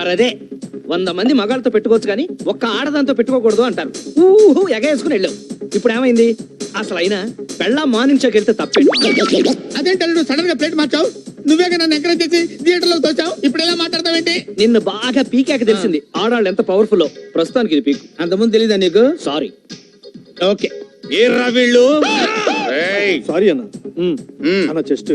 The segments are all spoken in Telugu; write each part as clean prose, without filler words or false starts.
మరదే 100 మంది మగాళ్ళతో పెట్టుకోవచ్చు కానీ ఒక్క ఆడదాంతో పెట్టుకోకూడదు అంటారు. ఎగేసుకుని వెళ్ళావు. ఇప్పుడు ఏమైంది? అసలు అయినా పెళ్ళా మార్నింగ్ షోకి వెళ్తే తప్పేంటి? అదేంటే నువ్వు సడన్ గా ప్లేట్ మార్చావు. నువ్వే నన్ను ఎంకరేజ్ చేసి థియేటర్ లో తోచావు. ఇప్పుడు ఎలా మాట్లాడతావేంటి? నిన్ను బాగా పీకాక తెలిసింది ఆడాళ్ళు ఎంత పవర్ఫుల్. ప్రస్తుతానికి ఇది పీకు. అంతకుముందు తెలీదా నీకు? సారీ. ఓకే. ఏర్రా వీళ్ళు. సారీ అన్న. అన్న చెస్ట్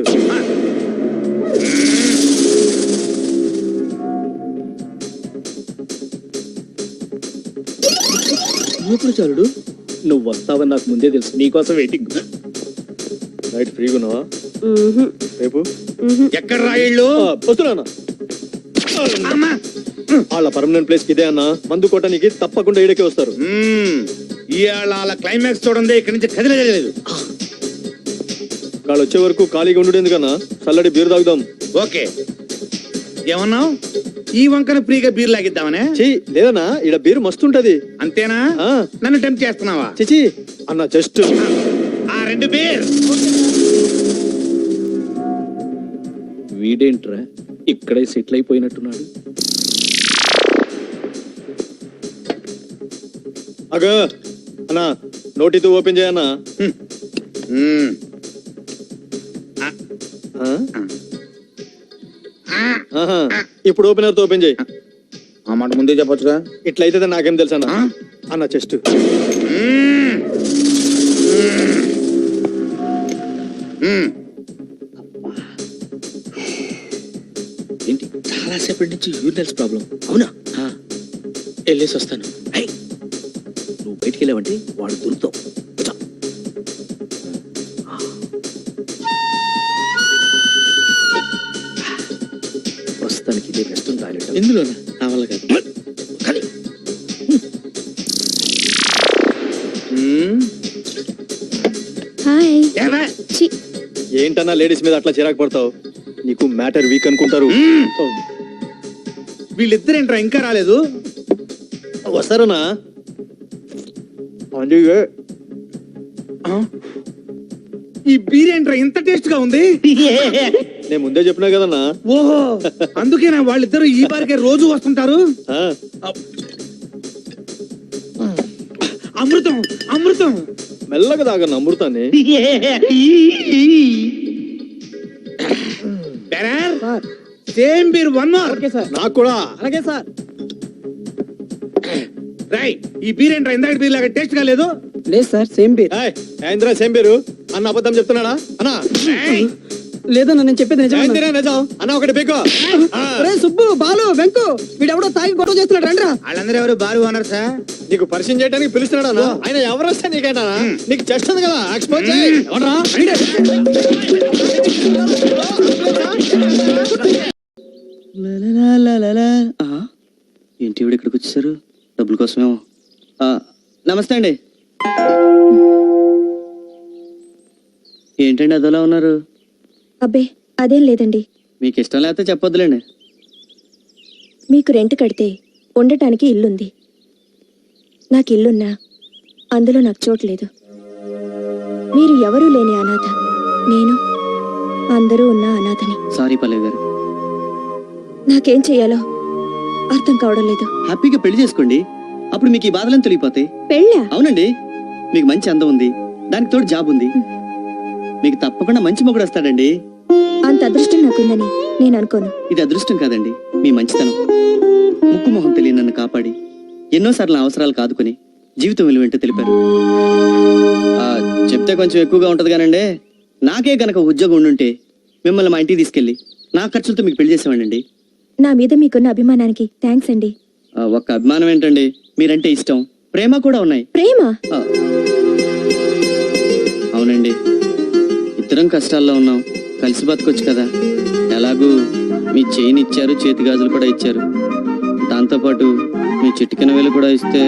ఎప్పుడు చాలుడు నువ్వు వస్తావని నాకు ముందే తెలుసు. నీకోసం వెయిటింగ్. నైట్ ఫ్రీగా ఉన్నావా రేపు? ఎక్కడ రా వీళ్ళు? వస్తున్నా. వాళ్ళ పర్మనెంట్ ప్లేస్ ఇదే అన్న. మందు కొట్టడానికి తప్పకుండా ఈడకే వస్తారు. ఇవాళ క్లైమాక్స్ చూడండి. ఇక్కడి నుంచి కదిలేదు. వాళ్ళు వచ్చే వరకు ఖాళీగా ఉండు ఎందుకన్నా. చల్లడి బీరు తాగుదాం. ఓకే. ఏమన్నావు? ఈ వంకన ఫ్రీగా బీర్ లాగిద్దామనే? లేదన్నా, ఈడ బీరు మస్తుంటది. అంతేనా? నన్ను టెంప్ట్ చేస్తున్నావా? చిచి అన్న జస్ట్ ఆ 2 బీర్. వీడేంట్రా ఇక్కడే సెటిల్ అయిపోయినట్టున్నాడు. అగా అన్నా నోటితో ఓపెన్ చేయన్నా. ఇప్పుడు ఓపెనర్ తో ఓపెన్ చేయి. ఆ మాట ముందే చెప్పొచ్చుగా. ఇట్లయితే నాకేం తెలుసు అన్న. అన్న చెస్ట్ ఏంటి చాలా సేపటి నుంచి యూరినల్స్ ప్రాబ్లం. అవునా? వెళ్ళేసి వస్తాను. నువ్వు బయటికి వెళ్ళావంటే వాడు దొరుకుతావు. ప్రస్తుతానికి ఇదే బెస్ట్ టాయిలెట్. ఎందులోనా? నా వల్ల కాదు. ఏంటన్నా లేడీస్ మీద అట్లా చిరాకు పడతావు? నీకు మ్యాటర్ వీక్ అనుకుంటారు. వీళ్ళిద్దరేంట్రా ఇంకా రాలేదు? వస్తారనా? ఈ బీర్ ఏంట్రా ఇంత టేస్ట్ గా ఉంది? నేను ముందే చెప్పినా కదన్నా. ఓహో, అందుకేనా వాళ్ళిద్దరు ఈ బారికే రోజు వస్తుంటారు? అమృతం అమృతం. మెల్లగా తాగన్న అమృతాన్ని. Same beer 1 more. నాకు కూడా. అలాగే సార్. రై, ఈ బీర్ ఏంట్రా ఇందాక బీర్ లాగా టేస్ట్ గా లేదు? లేదు సార్, సేమ్ బీర్. ఏంద్రా సేమ్ బీరు అన్న? అబద్ధం చెప్తున్నాడా అన్నా? లేదన్నా, నేను చెప్పేది నిజం. నిజం అన్న. ఒకటి బేకో. సుబ్బు, బాలు, వెంకు వీడెవడో తాగి గొడవ చేస్తున్నాడు. రండ్రా. వాళ్ళందరూ ఎవరు? బారు ఓనర్ సార్. నీకు పరిచయం చేయడానికి పిలుస్తున్నాడు. ఆయన ఎవరు వస్తే నీకైనా నీకు చెస్ట్ ఉంది కదా, ఎక్స్పోజ్ చేయి. ఏంటి ఇవిడ ఇక్కడికి వచ్చేసారు? డబ్బుల కోసమేమో. నమస్తే అండి. ఏంటండి అదోలా ఉన్నారు? అబ్బే అదేం లేదండి. మీకు ఇష్టం లేకపోతే చెప్పొద్దులేండి. మీకు రెంట్ కడితే ఉండటానికి ఇల్లుంది. నాకు ఇల్లున్నా అందులో నాకు చోటు లేదు. మీరు ఎవరూ లేని అనాథ. నేను అందరూ ఉన్న అనాథని. సారీ పల్లవి గారు. నాకేం చెయ్యాలో అర్థం కావడం లేదు. హ్యాపీగా పెళ్లి చేసుకోండి. అప్పుడు మీకు ఈ బాధలను తొలగిపోతాయి. పెళ్ళా? అవునండి. మీకు మంచి అందం ఉంది, దానికి తోడు జాబ్ ఉంది. మీకు తప్పకుండా మంచి మొగుడు వస్తాడండి. అంత అదృష్టం నాకుందని నేను అనుకోను. ఇది అదృష్టం కాదండి, మీ మంచితనం. ముక్కు మొహం తెలియని నన్ను కాపాడి ఎన్నోసార్లు నా అవసరాలు కాదుకొని జీవితం విలువేంటో తెలిపారు. చెప్తే కొంచెం ఎక్కువగా ఉంటది కానండి. నాకే గనక ఉద్యోగం ఉండుంటే మిమ్మల్ని మా ఇంటికి తీసుకెళ్లి నా ఖర్చులతో మీకు పెళ్లి చేసేవాడండి. నా మీద మీకున్న అభిమానానికి థ్యాంక్స్ అండి. ఒక్క అభిమానం ఏంటండి, మీరంటే ఇష్టం, ప్రేమ కూడా ఉన్నాయి. ప్రేమ? అవునండి. ఇద్దరం కష్టాల్లో ఉన్నాం, కలిసి బతకొచ్చు కదా. ఎలాగూ మీ చైన్ ఇచ్చారు, చేతి గాజులు కూడా ఇచ్చారు. దాంతోపాటు మీ చిటికెన వేలు కూడా ఇస్తే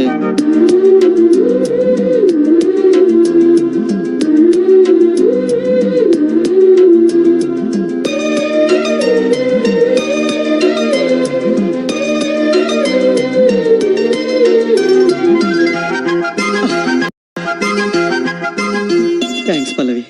thanks Pallavi.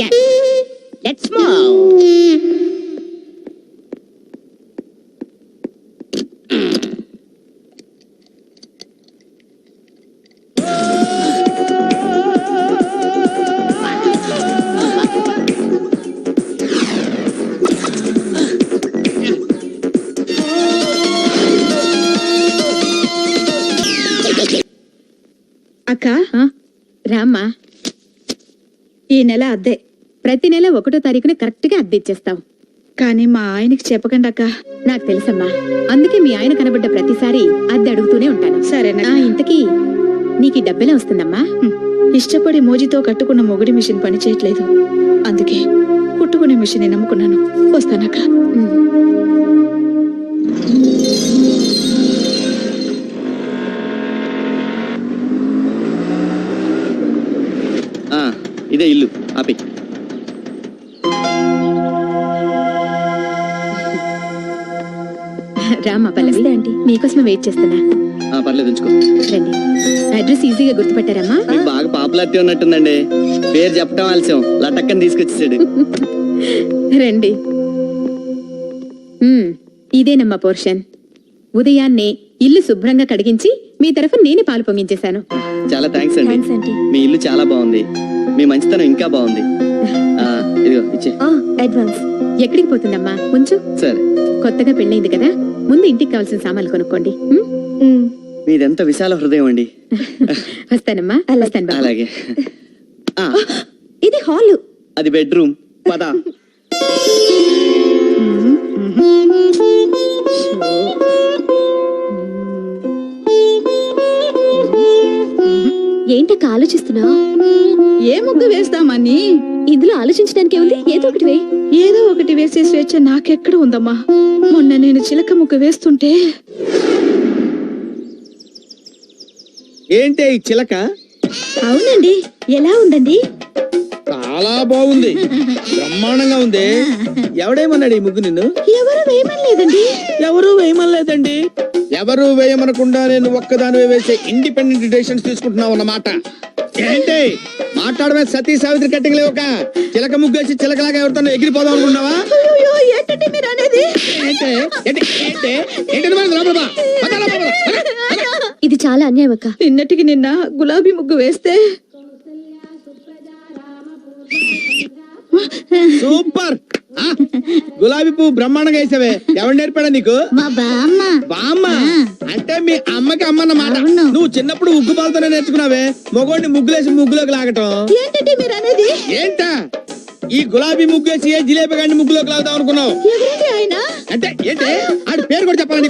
Yes. Let's move. అక్క రామ్మా, ఈ నెల అద్దె, ప్రతి నెల 1వ తారీఖున కరెక్ట్ గా అద్దె ఇచ్చేస్తాం. కానీ మా ఆయనకి చెప్పకండి అక్క. నాకు తెలుసమ్మా, అందుకే మీ ఆయన కనబడ్డ ప్రతిసారి అద్దె అడుగుతూనే ఉంటాను. సరేనా? ఇంతకీ నీకు ఈ డబ్బెలా వస్తుందమ్మా? ఇష్టపడి మోజీతో కట్టుకున్న మొగుడి మిషన్ పని చేయట్లేదు, అందుకే కుట్టుకునే మిషన్ నమ్ముకున్నాను. వస్తానక్క. ఆ, ఇదే ఇల్లు. ఆపి. రామ్మా పల్లవి, నమస్తే ఆంటీ. మీకోసమే వెయిట్ చేస్తున్నా. పర్లేదు ఉంచుకో. రండి. అడ్రస్ ఈజీగా గుర్తుపట్టారమ్మా? మీకు బాగా పాపులారిటీ ఉన్నట్టుందండి. పేరు చెప్పడం ఆలస్యం, లటక్కని తీసుకొచ్చేసాడు. రండి. ఇదేనమ్మా పోర్షన్. ఉదయాన్నే ఇల్లు శుభ్రంగా కడిగించి మీ తరఫున నేనే పాలు పొంగించేశాను. చాలా థ్యాంక్స్ థ్యాంక్స్ అండి. ఆంటీ. మీ ఇల్లు చాలా బాగుంది. మీ మంచితనం ఇంకా బాగుంది. ఇదిగో ఇచ్చే. అడ్వాన్స్. ఎక్కడికి పోతుందమ్మా? ఉంచు. సరే. కొత్తగా పెళ్ళైంది కదా, ముందు ఇంటికి కావాల్సిన సామాన్లు కొనుక్కోండి. మీదెంత విశాల హృదయం అండి. వస్తానమ్మా. అలాగే. వస్తాను బాబు. అలాగే. ఇది హాలు. అది బెడ్రూమ్. పద. ఏంటక్క ఆలోచిస్తున్నావు? ఏ ముగ్గు వేస్తామని? ఇందులో ఆలోచించడానికి ఏముంది? ఏదో ఒకటి వేయి. ఏదో ఒకటి వేసే స్వేచ్ఛ నాకెక్కడ ఉందమ్మా. మొన్న నేను చిలక ముగ్గు వేస్తుంటే ఏంటి ఈ చిలక? అవునండి, ఎలా ఉందండి? చాలా బాగుంది, బ్రహ్మాండంగా ఉంది. ఎవడేమన్నాడు ఈ ముగ్గు నిన్ను? ఎవరు వేయమనలేదండి. ఎవరు వేయమనలేదండి. ఎవరు వేయమనకుండా నేను ఒక్కదానివే వేసే ఇండిపెండెంట్ డెసిషన్స్ తీసుకుంటున్నావు అన్నమాట. ఏంటి మాట్లాడమే? సతీ సావిత్రి కట్టింగ్ లేవు. చిలక ముగ్గేసి చిలకలాగా ఎవరితో ఎగిరిపోదాం అనుకున్నావా? ఏంటంటే మీరు అనేది? ఇది చాలా అన్యాయం అక్క. నిన్నటికి నిన్న గులాబీ ముగ్గు వేస్తే సూపర్. గులాబీ పువ్వు బ్రహ్మాండంగా వేసావే. ఎవరు నేర్పాడా నీకు? మా బామ్మ. బామ్మ అంటే మీ అమ్మకి అమ్మ అన్నమాట. అవును. నువ్వు చిన్నప్పుడు ఉగ్గు పాలతోనే నేర్చుకున్నావే మొగోడిని ముగ్గులేసి ముగ్గులోకి లాగటం. ఏంటంటే మీరు అనేది? ఏంటా ఈ గులాబీ ముగ్గేసి ఏ జిలేబీ గాడిని ముగ్గులోకి లాగుదాం అనుకున్నావు? ఎవరండి ఆయన? అంటే ఏంటి ఆడి పేరు కూడా చెప్పాలని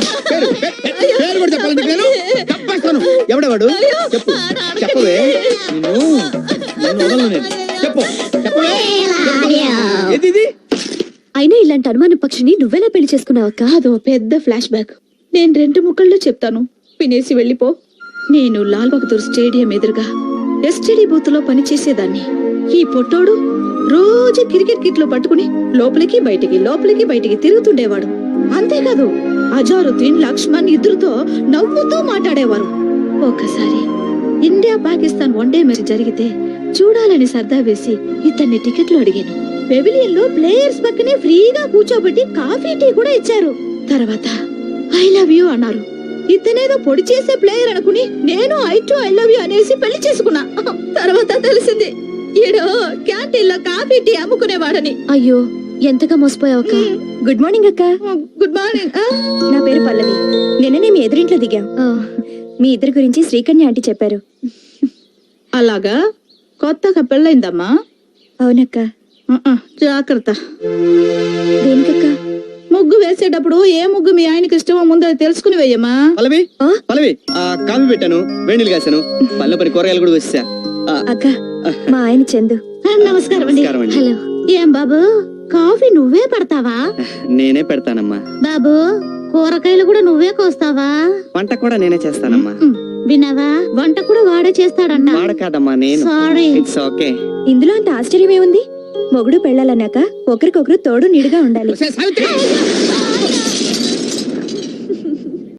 పేరు కూడా చెప్పాలని నేను తప్పేస్తాను. ఎవడెవాడు చెప్పు. చెప్పవే. నిన్ను వదలను నేను. చెప్పు. చెప్పవే. ఏది ఇది? అయినా ఇలాంటి అనుమాన పక్షిని నువ్వెలా పెళ్లి చేసుకున్నావు అక్క? అదో పెద్ద ఫ్లాష్ బ్యాక్. నేను 2 ముక్కల్లో చెప్తాను, వినేసి వెళ్ళిపో. నేను లాల్ బహదూర్ స్టేడియం ఎదురుగా ఎస్టీడీ బూత్ లో పనిచేసేదాన్ని. ఈ పొట్టోడు రోజు క్రికెట్ కిట్లు పట్టుకుని లోపలికి బయటికి తిరుగుతుండేవాడు. అంతేకాదు అజారుద్దీన్, లక్ష్మణ్ ఇద్దరితో నవ్వుతూ మాట్లాడేవారు. ఒకసారి ఇండియా పాకిస్తాన్ వన్డే మ్యాచ్ జరిగితే చూడాలని సరదా వేసి ఇతన్ని టికెట్లు అడిగాను. పెవిలియన్ లో ప్లేయర్స్ పక్కనే ఫ్రీగా కూర్చోబెట్టి కాఫీ టీ కూడా ఇచ్చారు. తర్వాత ఐ లవ్ యూ అన్నారు. ఇతనేదో పొడి చేసే ప్లేయర్ అనుకుని నేను ఐ లవ్ యూ అనేసి పెళ్లి చేసుకున్నా. తర్వాత తెలిసింది ఈడో క్యాంటీన్ లో కాఫీ టీ అమ్ముకునేవాడని. అయ్యో, ఎంతగా మోసపోయావు అక్క. గుడ్ మార్నింగ్ అక్క. Good morning. నా పేరు పల్లవి. నిన్ననే మీ ఎదురింట్లో దిగాం. మీ ఇద్దరి గురించి శ్రీకన్య ఆంటీ చెప్పారు. అలాగా? కొత్తగా పెళ్ళైందమ్మా? అవునక్క. జాగ్రత్త. దేనికక్క? ముగ్గు వేసేటప్పుడు ఏ ముగ్గు మీ ఆయనకి ఇష్టమో ముందు అది తెలుసుకుని వేయమ్మా. పల్లవి కాఫీ పెట్టాను, వేణీలు కాశాను, పల్లె పని కూరగాయలు కూడా వచ్చా. అక్క, మా ఆయన చందు. నమస్కారం అండి. నమస్కారం అండి. హలో. ఏం బాబు, కాఫీ నువ్వే పడతావా? నేనే పెడతానమ్మా. బాబు, కూరగాయలు కూడా నువ్వే కోస్తావా? వంట కూడా నేనే చేస్తానమ్మా. వినవా, వంట కూడా వాడే చేస్తాడంట. వాడ కాదమ్మా, నేను. సారీ. It's okay. ఇందులో అంత ఆశ్చర్యం ఏముంది? మొగుడు పెళ్ళాలన్నాక ఒకరికొకరు తోడు నీడుగా ఉండాలి. సావిత్రి